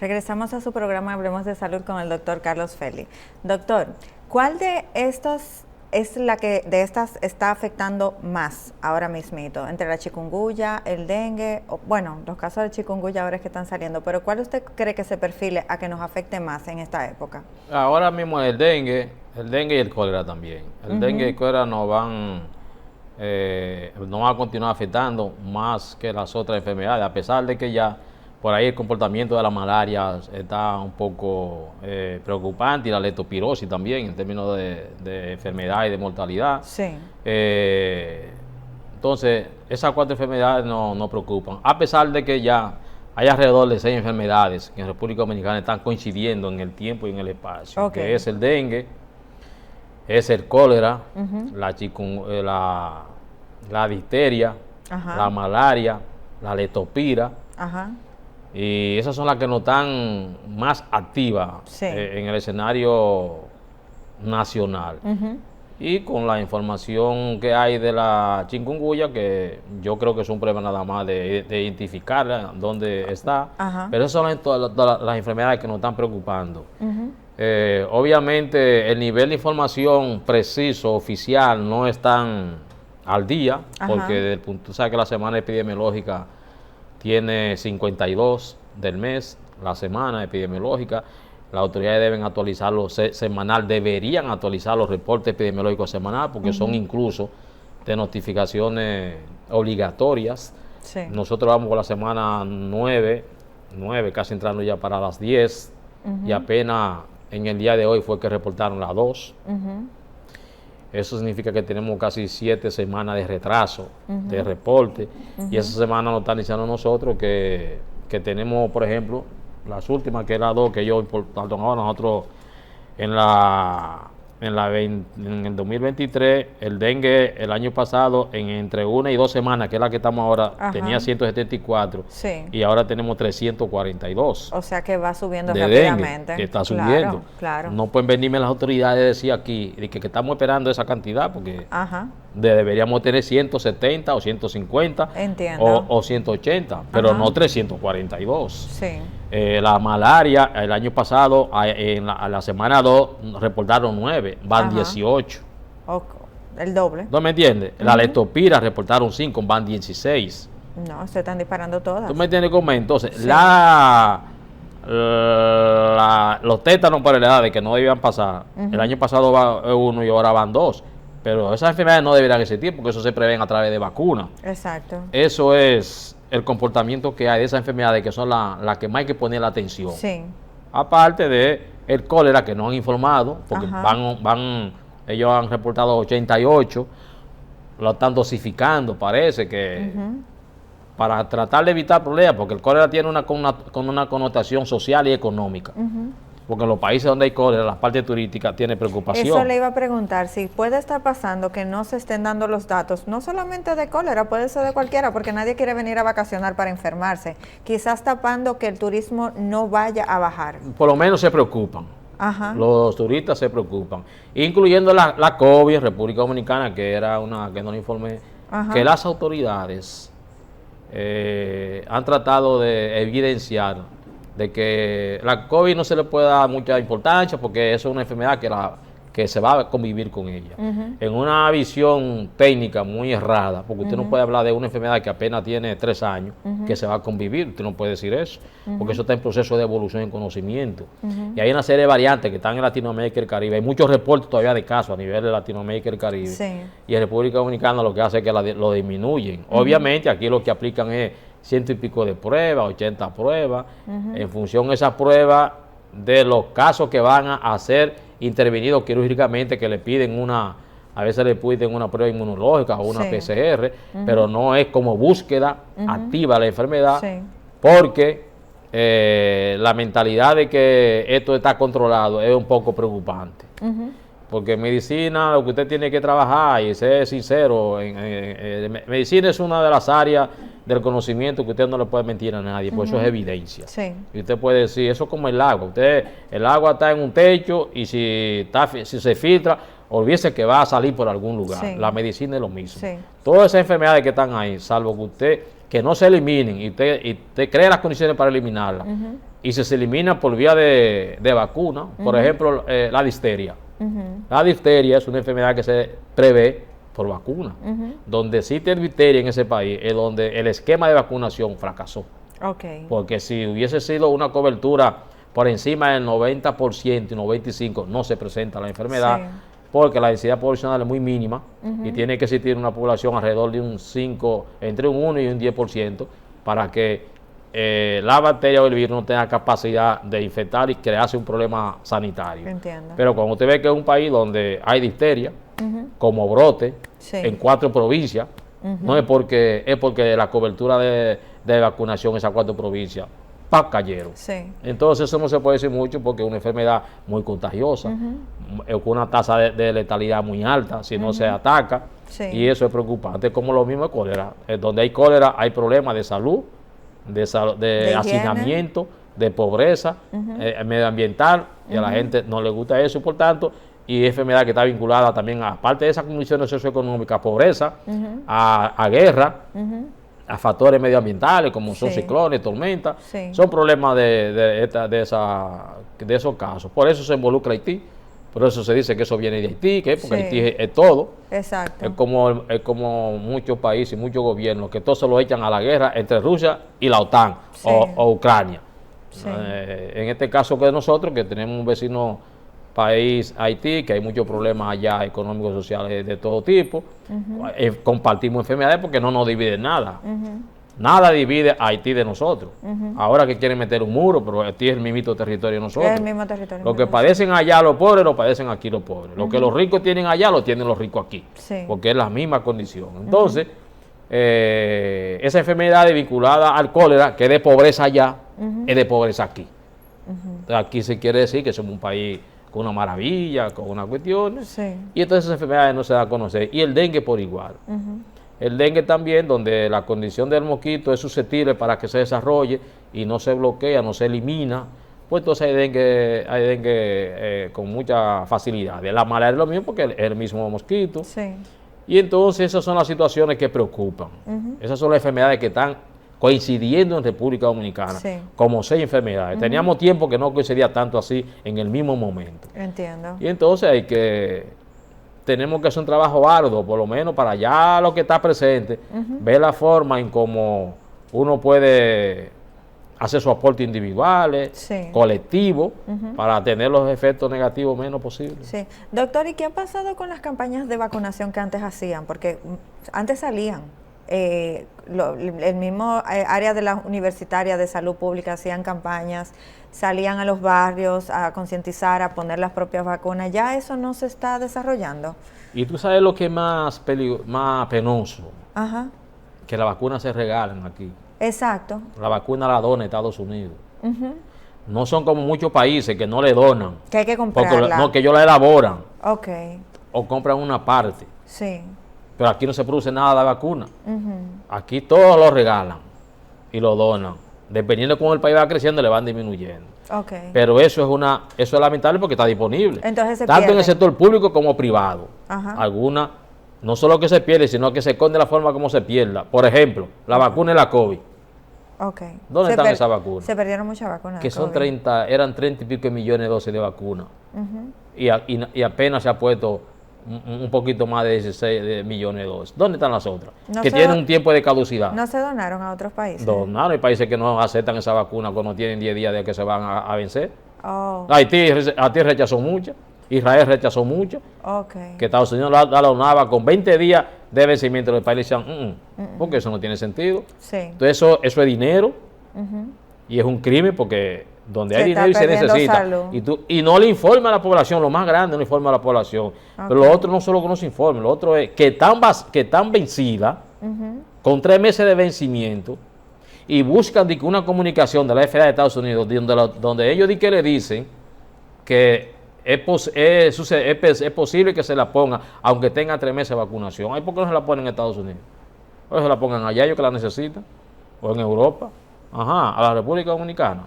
Regresamos a su programa Hablemos de Salud con el doctor Carlos Feli. Doctor, ¿cuál de estas es la que de estas está afectando más ahora mismito? Entre la chikungunya, el dengue, bueno, los casos de chikungunya ahora es que están saliendo, pero ¿cuál usted cree que se perfile a que nos afecte más en esta época? Ahora mismo el dengue y el cólera también. El dengue y el cólera nos van a continuar afectando más que las otras enfermedades, a pesar de que ya por ahí el comportamiento de la malaria está un poco preocupante, y la leptospirosis también en términos de enfermedad y de mortalidad. Sí. Entonces, esas 4 enfermedades no preocupan, a pesar de que ya hay alrededor de 6 enfermedades que en República Dominicana están coincidiendo en el tiempo y en el espacio, que es el dengue, es el cólera, la difteria, Ajá. la malaria, la leptospira, Ajá. y esas son las que no están más activas Sí. en el escenario nacional. Y con la información que hay de la chikungunya, que yo creo que es un problema nada más de identificarla, dónde está, Ajá. pero esas son todas las enfermedades que nos están preocupando. Obviamente el nivel de información preciso, oficial, no es tan al día, Ajá. porque desde el punto, tú sabes que la semana epidemiológica tiene 52 del mes, la semana epidemiológica. Las autoridades deben actualizarlo semanal, deberían actualizar los reportes epidemiológicos semanal, porque son incluso de notificaciones obligatorias. Sí. Nosotros vamos por la semana 9, casi entrando ya para las 10, y apenas en el día de hoy fue que reportaron las 2. Eso significa que tenemos casi 7 semanas de retraso de reporte, y esa semana nos están diciendo nosotros que tenemos, por ejemplo, las últimas, que era 2, que yo importaron ahora nosotros en el 2023, el dengue el año pasado, entre 1 y 2 semanas, que es la que estamos ahora, Ajá. tenía 174, Sí. y ahora tenemos 342. O sea que va subiendo De dengue, rápidamente. que está Claro, subiendo. Claro. No pueden venirme las autoridades y decir aquí que estamos esperando esa cantidad, porque Ajá. deberíamos tener 170 o 150 Entiendo. o 180, pero Ajá. no 342. Sí. La malaria, el año pasado, a la semana 2, reportaron 9, van Ajá. 18. El doble. ¿No me entiendes? La leptospira reportaron 5, van 16. No, se están disparando todas. ¿Tú me entiendes cómo es? Entonces, Sí. los tétanos por la edad de que no debían pasar, el año pasado va 1 y ahora van 2. Pero esas enfermedades no deberían existir, porque eso se prevén a través de vacunas. Exacto. Eso es el comportamiento que hay de esas enfermedades, que son las que más hay que poner la atención. Sí. Aparte de el cólera, que no han informado, porque Ajá. ellos han reportado 88, lo están dosificando, parece que para tratar de evitar problemas, porque el cólera tiene una connotación social y económica. Porque en los países donde hay cólera, la parte turística tiene preocupación. Eso le iba a preguntar, si puede estar pasando que no se estén dando los datos, no solamente de cólera, puede ser de cualquiera, porque nadie quiere venir a vacacionar para enfermarse. Quizás tapando que el turismo no vaya a bajar. Por lo menos se preocupan. Ajá. Los turistas se preocupan, incluyendo la COVID en República Dominicana, que era una que no le informé, Ajá. que las autoridades han tratado de evidenciar de que la COVID no se le puede dar mucha importancia, porque eso es una enfermedad que se va a convivir con ella. En una visión técnica muy errada, porque usted no puede hablar de una enfermedad que apenas tiene 3 años, que se va a convivir, usted no puede decir eso, porque eso está en proceso de evolución y conocimiento. Y hay una serie de variantes que están en Latinoamérica y el Caribe. Hay muchos reportes todavía de casos a nivel de Latinoamérica y el Caribe. Sí. Y en República Dominicana lo que hace es que lo disminuyen. Obviamente aquí lo que aplican es 100 y pico de pruebas, 80 pruebas, en función de esas pruebas de los casos que van a ser intervenidos quirúrgicamente, que le piden a veces le piden una prueba inmunológica o una Sí. PCR, pero no es como búsqueda activa de la enfermedad, Sí. porque la mentalidad de que esto está controlado es un poco preocupante. Porque en medicina lo que usted tiene que trabajar, y ser sincero, medicina es una de las áreas del conocimiento que usted no le puede mentir a nadie, pues eso es evidencia. Sí. Y usted puede decir, eso es como el agua. El agua está en un techo y si se filtra, olvídese que va a salir por algún lugar. Sí. La medicina es lo mismo. Sí. Todas esas enfermedades que están ahí, salvo que no se eliminen y usted crea las condiciones para eliminarlas, y si se eliminan por vía de vacuna, por ejemplo, la difteria. La difteria es una enfermedad que se prevé por vacuna. Donde existe difteria en ese país es donde el esquema de vacunación fracasó. Ok. Porque si hubiese sido una cobertura por encima del 90% y 95%, no se presenta la enfermedad, Sí. porque la densidad poblacional es muy mínima y tiene que existir una población alrededor de entre un 1 y un 10%, para que la bacteria o el virus no tenga capacidad de infectar y crearse un problema sanitario. Entiendo. Pero cuando usted ve que es un país donde hay difteria, como brote, Sí. en 4 provincias, no es porque la cobertura de vacunación en esas 4 provincias cayeron. Sí. Entonces eso no se puede decir mucho porque es una enfermedad muy contagiosa, con una tasa de letalidad muy alta si no se ataca, Sí. y eso es preocupante, como lo mismo de cólera. Donde hay cólera hay problemas de salud, de higiene. hacinamiento, de pobreza medioambiental, y a la gente no le gusta eso, y por tanto, y es enfermedad que está vinculada también, aparte de esas condiciones socioeconómicas, pobreza, a guerra, a factores medioambientales como son Sí. ciclones, tormentas, Sí. son problemas de esos casos. Por eso se involucra Haití, por eso se dice que eso viene de Haití, que porque Sí. Haití es todo. Exacto. Es como muchos países y muchos gobiernos que todo se lo echan a la guerra entre Rusia y la OTAN Sí. o Ucrania. Sí. En este caso que nosotros, que tenemos un vecino país, Haití, que hay muchos problemas allá económicos, sociales de todo tipo, compartimos enfermedades porque no nos divide nada. Nada divide a Haití de nosotros. Ahora que quieren meter un muro, pero Haití es el mismito territorio de nosotros. Es el mismo territorio. Lo que padecen allá los pobres, lo padecen aquí los pobres. Lo que los ricos tienen allá, lo tienen los ricos aquí. Sí. Porque es la misma condición. Entonces, esa enfermedad vinculada al cólera, que es de pobreza allá, es de pobreza aquí. Entonces, aquí se quiere decir que somos un país con una maravilla, con unas cuestiones. Sí. Y entonces esas enfermedades no se dan a conocer. Y el dengue por igual. El dengue también, donde la condición del mosquito es susceptible para que se desarrolle y no se bloquea, no se elimina, pues entonces hay dengue con mucha facilidad. La malaria es lo mismo porque es el mismo mosquito. Sí. Y entonces esas son las situaciones que preocupan. Esas son las enfermedades que están coincidiendo en República Dominicana, Sí. como 6 enfermedades. Teníamos tiempo que no coincidía tanto así en el mismo momento. Entiendo. Y entonces tenemos que hacer un trabajo arduo, por lo menos para ya lo que está presente, ver la forma en cómo uno puede hacer sus aportes individuales, Sí. colectivos, para tener los efectos negativos menos posibles. Sí. Doctor, ¿y qué ha pasado con las campañas de vacunación que antes hacían? Porque antes salían, el mismo área de la universitaria de salud pública hacían campañas, salían a los barrios a concientizar, a poner las propias vacunas. Ya eso no se está desarrollando. Y tú sabes lo que es más penoso, Ajá. que las vacunas se regalan aquí. Exacto. La vacuna la dona Estados Unidos. No son como muchos países que no le donan, Que hay que porque comprarla. no, que ellos la elaboran Ok. o compran una parte. Sí. Pero aquí no se produce nada de vacuna. Aquí todo lo regalan y lo donan. Dependiendo de cómo el país va creciendo, le van disminuyendo. Ok. Pero eso es lamentable porque está disponible. Entonces se tanto en pierde. el sector público como privado. Ajá. Alguna, no solo que se pierde, sino que se esconde la forma como se pierda. Por ejemplo, la vacuna de la COVID, Ok. ¿Dónde están esas vacunas? Se perdieron muchas vacunas. que de son COVID. eran 30 y pico millones de dosis de vacuna. Y apenas se ha puesto un poquito más de 16 millones de dosis. ¿Dónde están las otras? No que se tienen do- un tiempo de caducidad. No se donaron a otros países. Donaron, hay países que no aceptan esa vacuna cuando tienen 10 días de que se van a vencer. Oh, Haití rechazó muchas, Israel rechazó muchas, ok. que Estados Unidos la donaba con 20 días de vencimiento del país. Le decían, porque eso no tiene sentido. Sí. Entonces eso es dinero y es un crimen porque donde Se hay está dinero y se perdiendo necesita. salud. Y no le informa a la población, lo más grande no informa a la población. Pero lo otro no solo que no se informe, lo otro es que están vencidas, con 3 meses de vencimiento, y buscan de que una comunicación de la FDA de Estados Unidos, donde ellos que le dicen que es posible que se la ponga, aunque tenga 3 meses de vacunación. ¿Ay, por qué no se la ponen en Estados Unidos? O se la pongan allá, ellos que la necesitan, o en Europa, a la República Dominicana.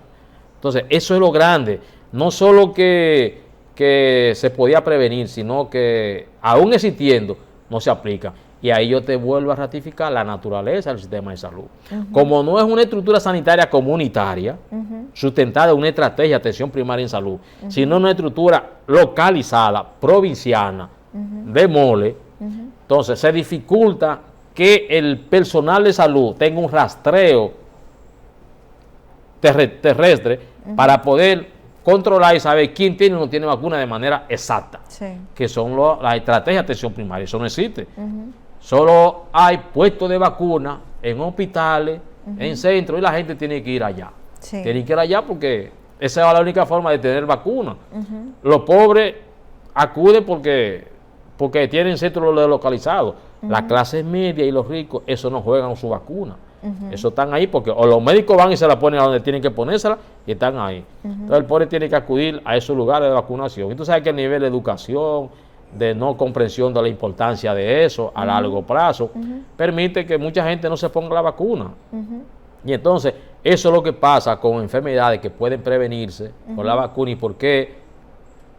Entonces, eso es lo grande. No solo que se podía prevenir, sino que aún existiendo, no se aplica. Y ahí yo te vuelvo a ratificar la naturaleza del sistema de salud. Como no es una estructura sanitaria comunitaria, sustentada en una estrategia de atención primaria en salud, sino una estructura localizada, provinciana, de mole, entonces se dificulta que el personal de salud tenga un rastreo terrestre para poder controlar y saber quién tiene o no tiene vacuna de manera exacta, Sí. que son las estrategias de atención primaria. Eso no existe. Solo hay puestos de vacuna en hospitales, en centros, y la gente tiene que ir allá. Sí. Tiene que ir allá porque esa es la única forma de tener vacuna. Los pobres acuden porque tienen centros localizados. Las clases medias y los ricos, eso no juegan su vacuna. Eso están ahí porque o los médicos van y se la ponen a donde tienen que ponérsela y están ahí. Entonces el pobre tiene que acudir a esos lugares de vacunación. Entonces sabes que el nivel de educación, de no comprensión de la importancia de eso a largo plazo, permite que mucha gente no se ponga la vacuna. Y entonces eso es lo que pasa con enfermedades que pueden prevenirse con la vacuna y por qué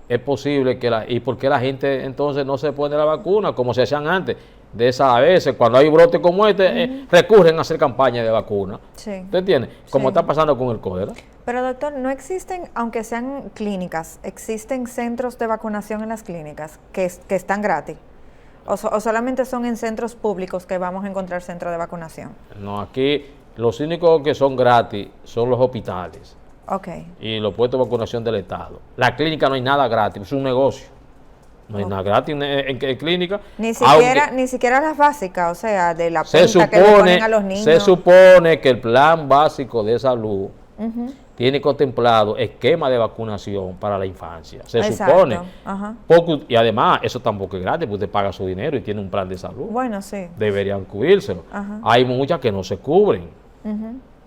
es posible y por qué la gente entonces no se pone la vacuna como se hacían antes. De esas veces, cuando hay brotes como este, recurren a hacer campañas de vacuna. Sí. ¿Usted entiende? Como está pasando con el cólera. Pero doctor, ¿no existen, aunque sean clínicas, existen centros de vacunación en las clínicas que están gratis? ¿O solamente son en centros públicos que vamos a encontrar centros de vacunación? No, aquí los únicos que son gratis son los hospitales. Ok. Y los puestos de vacunación del Estado. La clínica no hay nada gratis, es un negocio. No hay nada gratis en clínica. Ni siquiera las básicas, o sea, de la punta que le ponen a los niños. Se supone que el plan básico de salud tiene contemplado esquema de vacunación para la infancia. Se supone. Y además, eso tampoco es gratis, porque usted paga su dinero y tiene un plan de salud. Bueno, sí. Deberían cubrírselo. Hay muchas que no se cubren.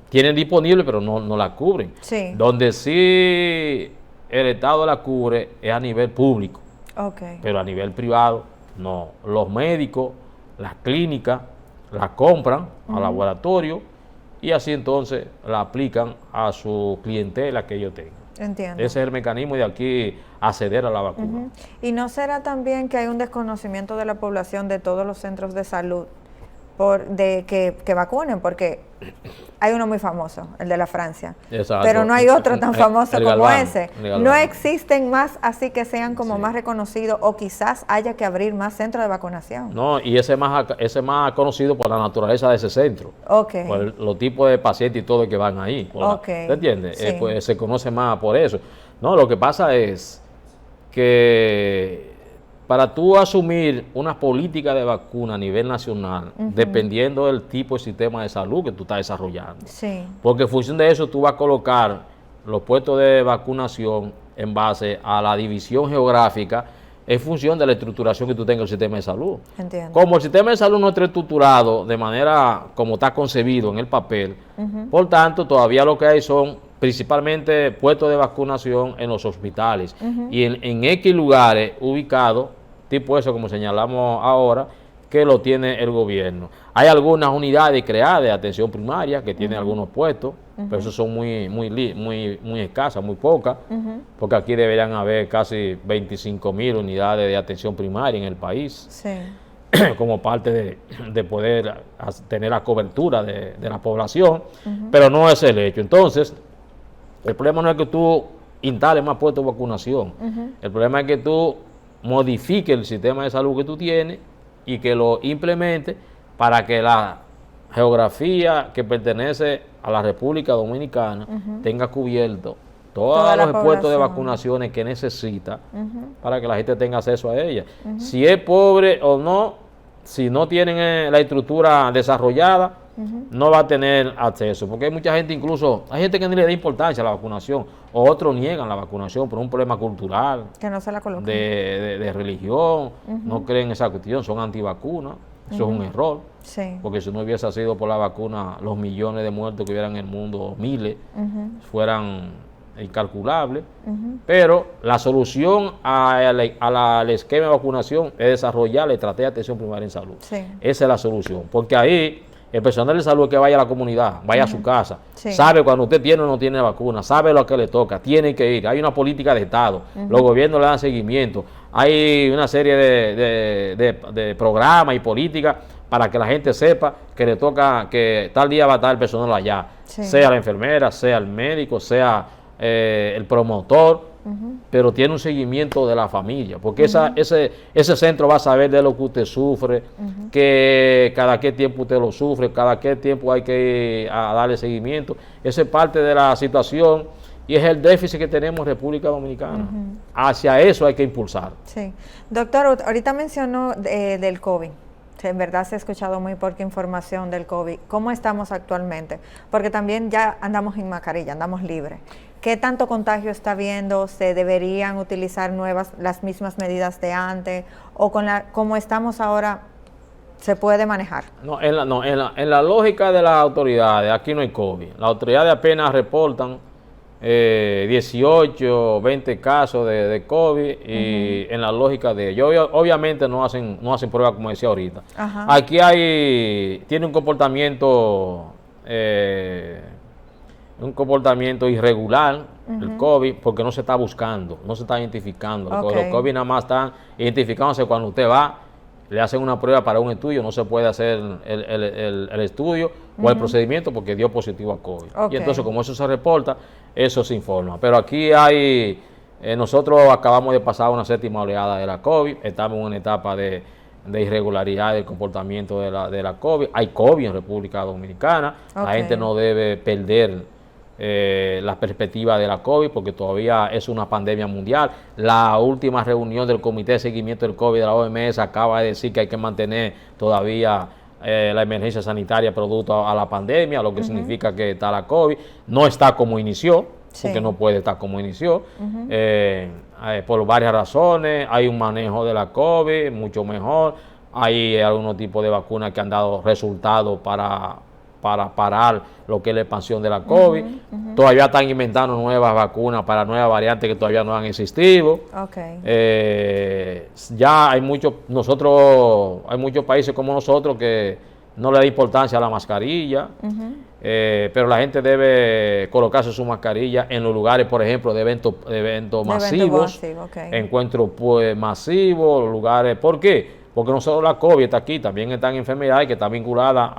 Tienen disponible, pero no la cubren. Sí. Donde sí el Estado la cubre es a nivel público. Okay. Pero a nivel privado, no. Los médicos, las clínicas, la compran al laboratorio y así entonces la aplican a su clientela que ellos tengan. Entiendo. Ese es el mecanismo de aquí acceder a la vacuna. ¿Y no será también que hay un desconocimiento de la población de todos los centros de salud que vacunen? Porque hay uno muy famoso, el de la Francia. Exacto. Pero no hay otro tan famoso como Galván, ese. No existen más así que sean como más reconocidos o quizás haya que abrir más centros de vacunación. No, y ese más conocido por la naturaleza de ese centro. Okay. Por los tipos de pacientes y todo que van ahí. Okay. ¿Te entiendes? Sí. Pues se conoce más por eso. No, lo que pasa es que para tú asumir una política de vacuna a nivel nacional, dependiendo del tipo de sistema de salud que tú estás desarrollando. Sí. Porque en función de eso tú vas a colocar los puestos de vacunación en base a la división geográfica en función de la estructuración que tú tengas en el sistema de salud. Entiendo. Como el sistema de salud no está estructurado de manera como está concebido en el papel, por tanto todavía lo que hay son principalmente puestos de vacunación en los hospitales y en X lugares ubicados, tipo eso como señalamos ahora, que lo tiene el gobierno. Hay algunas unidades creadas de atención primaria que tienen algunos puestos, pero esos son muy escasas, muy pocas, porque aquí deberían haber casi 25,000 unidades de atención primaria en el país. Sí. Como parte de poder tener la cobertura de la población, pero no es el hecho. Entonces, el problema no es que tú instales más puestos de vacunación, el problema es que tú modifiques el sistema de salud que tú tienes y que lo implementes para que la geografía que pertenece a la República Dominicana tenga cubierto todos los puestos de vacunaciones que necesita para que la gente tenga acceso a ella. Si es pobre o no, si no tienen la estructura desarrollada, no va a tener acceso, porque hay mucha gente, incluso hay gente que ni le da importancia a la vacunación, o otros niegan la vacunación por un problema cultural, que no se la colocan, de religión, no creen en esa cuestión, son antivacunas. Eso es un error, porque si no hubiese sido por la vacuna, los millones de muertos que hubiera en el mundo, miles, fueran incalculables. Pero la solución al esquema de vacunación es desarrollar la estrategia de atención primaria en salud. Esa es la solución, porque ahí el personal de salud es que vaya a la comunidad, vaya a su casa, sabe cuando usted tiene o no tiene vacuna, sabe lo que le toca, tiene que ir. Hay una política de Estado, los gobiernos le dan seguimiento, hay una serie de programas y políticas para que la gente sepa que le toca, que tal día va a estar el personal allá, sea la enfermera, sea el médico, sea el promotor, pero tiene un seguimiento de la familia, porque ese centro va a saber de lo que usted sufre, que cada qué tiempo usted lo sufre, cada qué tiempo hay que ir a darle seguimiento. Esa es parte de la situación y es el déficit que tenemos en República Dominicana. Hacia eso hay que impulsar. Sí. Doctor, ahorita mencionó del COVID. En verdad se ha escuchado muy poca información del COVID. ¿Cómo estamos actualmente? Porque también ya andamos sin mascarilla, andamos libres. ¿Qué tanto contagio está habiendo? ¿Se deberían utilizar las mismas medidas de antes? ¿O como estamos ahora, se puede manejar. No, en la lógica de las autoridades, aquí no hay COVID. Las autoridades apenas reportan 18, 20 casos de COVID y en la lógica de ellos. Obviamente no hacen pruebas como decía ahorita. Ajá. Aquí tiene un comportamiento irregular, el COVID, porque no se está buscando, no se está identificando. Ok. Los COVID nada más están identificándose cuando usted va, le hacen una prueba para un estudio, no se puede hacer el estudio o el procedimiento porque dio positivo a COVID. Ok. Y entonces como eso se reporta, eso se informa. Pero aquí nosotros acabamos de pasar una 7ª oleada de la COVID, estamos en una etapa de irregularidad del comportamiento de la COVID. Hay COVID en República Dominicana, la Ok. gente no debe perder la perspectiva de la COVID porque todavía es una pandemia mundial. La última reunión del Comité de Seguimiento del COVID de la OMS acaba de decir que hay que mantener todavía la emergencia sanitaria producto a la pandemia, lo que significa que está la COVID. No está como inició, Sí. porque no puede estar como inició, por varias razones. Hay un manejo de la COVID mucho mejor, hay algunos tipos de vacunas que han dado resultados para parar lo que es la expansión de la COVID. Todavía están inventando nuevas vacunas para nuevas variantes que todavía no han existido. Ok. Ya hay muchos países como nosotros que no le da importancia a la mascarilla, pero la gente debe colocarse su mascarilla en los lugares, por ejemplo, de eventos masivos, Ok. encuentros masivos, lugares. ¿Por qué? Porque no solo la COVID está aquí, también están enfermedades que están vinculadas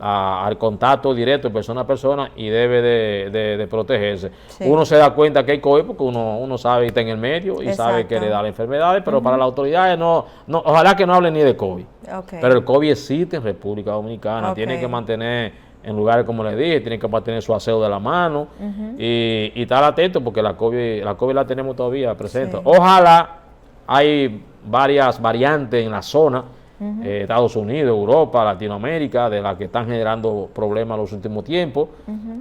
al contacto directo de persona a persona y debe de protegerse. Sí. Uno se da cuenta que hay COVID porque uno sabe que está en el medio y sabe que Exacto. le da las enfermedades, pero para las autoridades ojalá que no hablen ni de COVID. Ok. Pero el COVID existe en República Dominicana, Ok. tienen que mantener en lugares como les dije, tienen que mantener su aseo de la mano y estar atentos porque la COVID la tenemos todavía presente. Sí. Ojalá hay varias variantes en la zona, Estados Unidos, Europa, Latinoamérica, de las que están generando problemas en los últimos tiempos,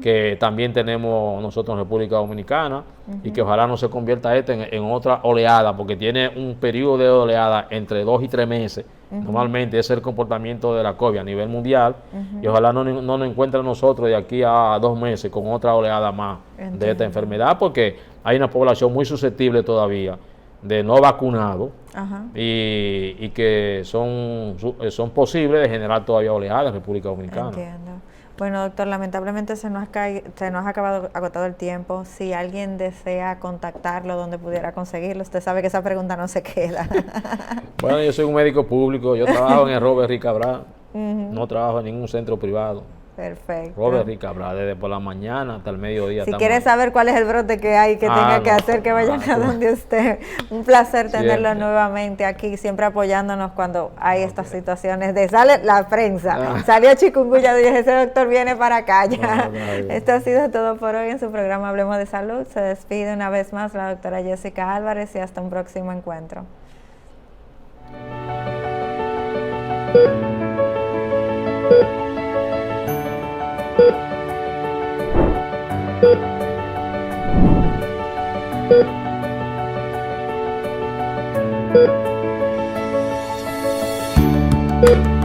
que también tenemos nosotros en República Dominicana, y que ojalá no se convierta en otra oleada, porque tiene un periodo de oleada entre 2 y 3 meses. Normalmente ese es el comportamiento de la COVID a nivel mundial, y ojalá no nos encuentren nosotros de aquí a 2 meses con otra oleada más de esta enfermedad, porque hay una población muy susceptible todavía de no vacunados Ajá. y que son posibles de generar todavía oleadas en República Dominicana. Entiendo. Bueno, doctor, lamentablemente se nos ha agotado el tiempo. Si alguien desea contactarlo, ¿dónde pudiera conseguirlo? Usted sabe que esa pregunta no se queda. Bueno, yo soy un médico público, yo trabajo en el Robert Rick Cabral, no trabajo en ningún centro privado. Perfecto. Robert Rick Cabral, desde por la mañana hasta el mediodía. Si estamos quiere ahí. saber cuál es el brote que hay, que tenga que hacer, que vayan a donde usted. Un placer tenerlo Siempre. nuevamente aquí, siempre apoyándonos cuando hay estas situaciones de sale la prensa. Ah. Salió chikungunya, dije, ese doctor viene para acá ya. No, bien. Esto ha sido todo por hoy en su programa Hablemos de Salud. Se despide una vez más la doctora Jessica Álvarez y hasta un próximo encuentro. Thank you.